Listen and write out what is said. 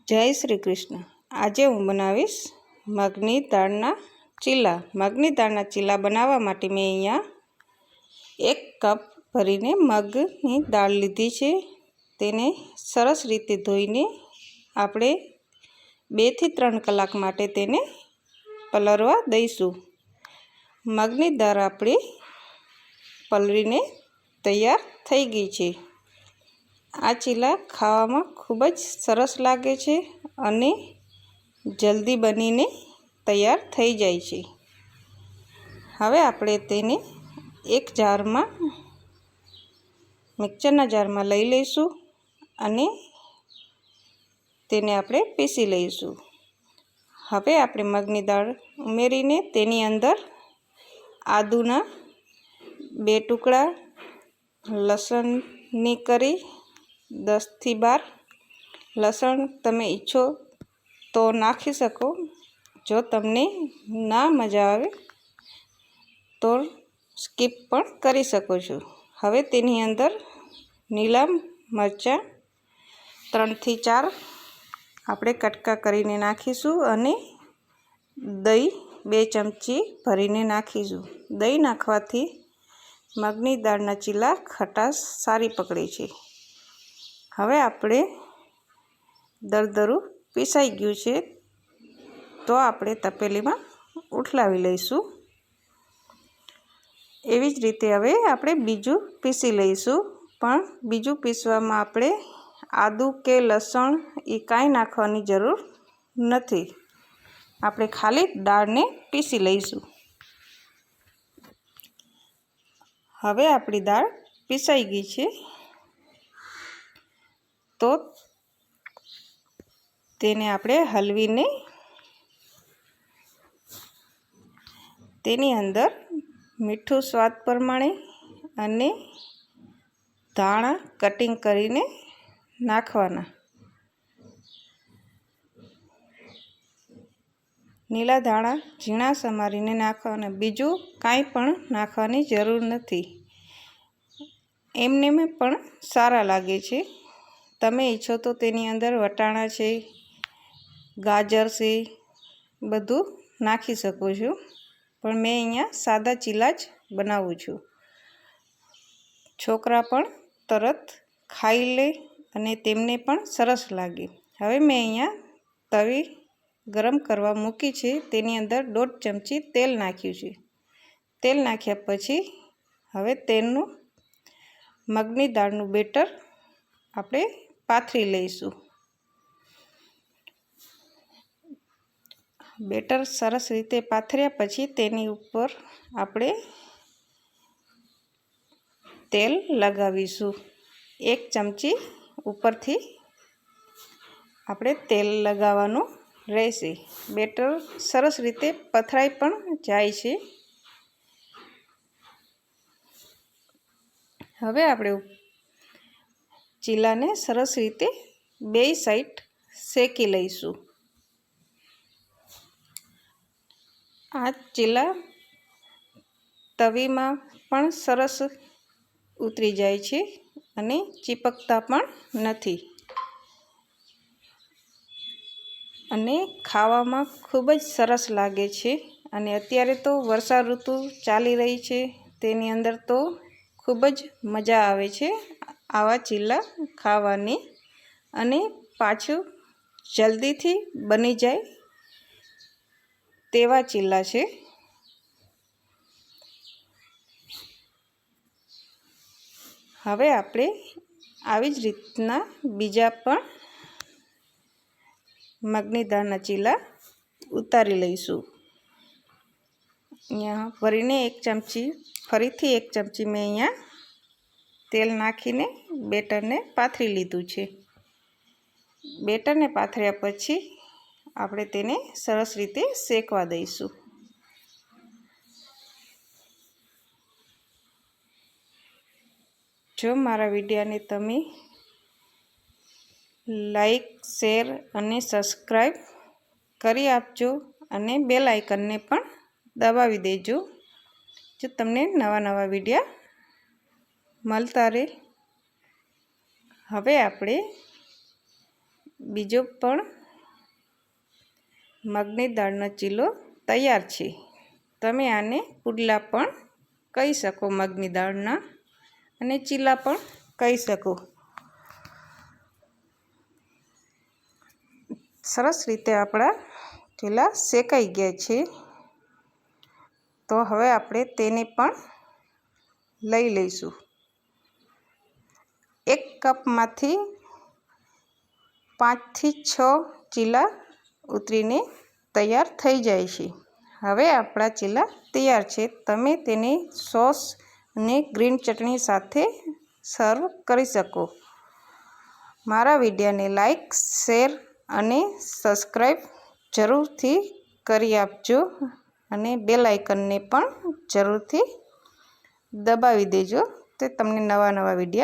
જય શ્રી કૃષ્ણ। આજે હું બનાવીશ મગની દાળના ચીલા। મગની દાળના ચીલા બનાવવા માટે મેં અહીંયા 1 કપ ભરીને મગની દાળ લીધી છે। તેને સરસ રીતે ધોઈને આપણે 2 થી 3 કલાક માટે તેને પલળવા દઈશું। મગની દાળ આપણી પલળીને તૈયાર થઈ ગઈ છે। આ ચીલા ખાવામાં ખૂબ જ સરસ લાગે છે અને જલ્દી બનીને તૈયાર થઈ જાય છે। હવે આપણે તેને એક જારમાં મિક્સરના જારમાં લઈ લઈશું અને તેને આપણે પીસી લઈશું। હવે આપણે મગની દાળ ઉમેરીને તેની અંદર આદુના 2 ટુકડા, લસણની કળી 10 થી 12 લસણ તમે ઈચ્છો તો નાખી શકો। જો તમને ના મજા આવે તો સ્કીપ પણ કરી શકો છો। હવે તેની અંદર લીલા મરચાં 3 થી 4 આપણે કટકા કરીને નાખીશું અને દહીં 2 ચમચી ભરીને નાખીશું। દહીં નાખવાથી મગની દાળના ચીલા ખટાશ સારી પકડે છે। હવે આપણે દરદરું પીસાઈ ગયું છે તો આપણે તપેલીમાં ઉઠલાવી લઈશું। એવી જ રીતે હવે આપણે બીજું પીસી લઈશું, પણ બીજું પીસવામાં આપણે આદુ કે લસણ એ કાંઈ નાખવાની જરૂર નથી। આપણે ખાલી દાળને પીસી લઈશું। હવે આપણી દાળ પીસાઈ ગઈ છે તો તેને આપણે હલવીને તેની અંદર મીઠું સ્વાદ પ્રમાણે અને ધાણા કટિંગ કરીને નાખવાના। લીલા ધાણા ઝીણા સમારીને નાખવાના, બીજું કાંઈ પણ નાખવાની જરૂર નથી। એમને પણ સારા લાગે છે। તમે ઈચ્છો તો તેની અંદર વટાણા છે, ગાજર છે, બધું નાખી શકો છો, પણ મેં અહીંયા સાદા ચીલા જ બનાવું છું। છોકરા પણ તરત ખાઈ લે અને તેમને પણ સરસ લાગે। હવે મેં અહીંયા તવી ગરમ કરવા મૂકી છે, તેની અંદર 1.5 ચમચી તેલ નાખ્યું છે। તેલ નાખ્યા પછી હવે તેનું મગની દાળનું બેટર આપણે પાથરી લઈશું। બેટર સરસ રીતે પાથર્યા પછી તેની ઉપર આપણે તેલ લગાવીશું। 1 ચમચી ઉપરથી આપણે તેલ લગાવવાનું રહેશે। બેટર સરસ રીતે પથરાઈ પણ જાય છે। હવે આપણે ચીલાને સરસ રીતે 2 સાઈડ શેકી લઈશું। આ ચીલા તવીમાં પણ સરસ ઉતરી જાય છે અને ચીપકતા પણ નથી અને ખાવામાં ખૂબ જ સરસ લાગે છે। અને અત્યારે તો વર્ષા ઋતુ ચાલી રહી છે, તેની અંદર તો ખૂબ જ મજા આવે છે આવા ચીલા ખાવાની અને પાછું જલ્દીથી બની જાય તેવા ચીલા છે। હવે આપણે આવી જ રીતના બીજા પણ મગની દાળના ચીલા ઉતારી લઈશું। અહીંયા ભરીને 1 ચમચી ફરીથી 1 ચમચી મેં અહીંયા તેલ નાખીને બેટરને પાથરી લીધું છે। બેટરને પાથર્યા પછી આપણે તેને સરસ રીતે શેકવા દઈશું। જો મારા વિડીયોને તમે લાઈક, શેર અને સબસ્ક્રાઈબ કરી આપજો અને બેલ આઇકનને પણ દબાવી દેજો, જો તમને નવા વિડીયો મળતા રહે। હવે આપણે બીજો પણ મગની દાળનો ચીલો તૈયાર છે. તમે આને પુડલા પણ કહી શકો, મગની દાળના, અને ચીલા પણ કહી શકો. સરસ રીતે આપણા ચીલા શેકાઈ ગયા છે. તો હવે આપણે તેને પણ લઈ લઈશું. 1 કપમાંથી 5 થી 6 ચીલા ઉતરીને તૈયાર થઈ જાય છે. હવે આપણા ચીલા તૈયાર છે. તમે તેને સોસ અને ગ્રીન ચટણી સાથે સર્વ કરી શકો. મારા વિડીયોને લાઈક, શેર અને સબસ્ક્રાઈબ જરૂરથી કરી આપજો, અને બેલ આઇકનને પણ જરૂરથી દબાવી દેજો, તો તમને નવા વિડીયો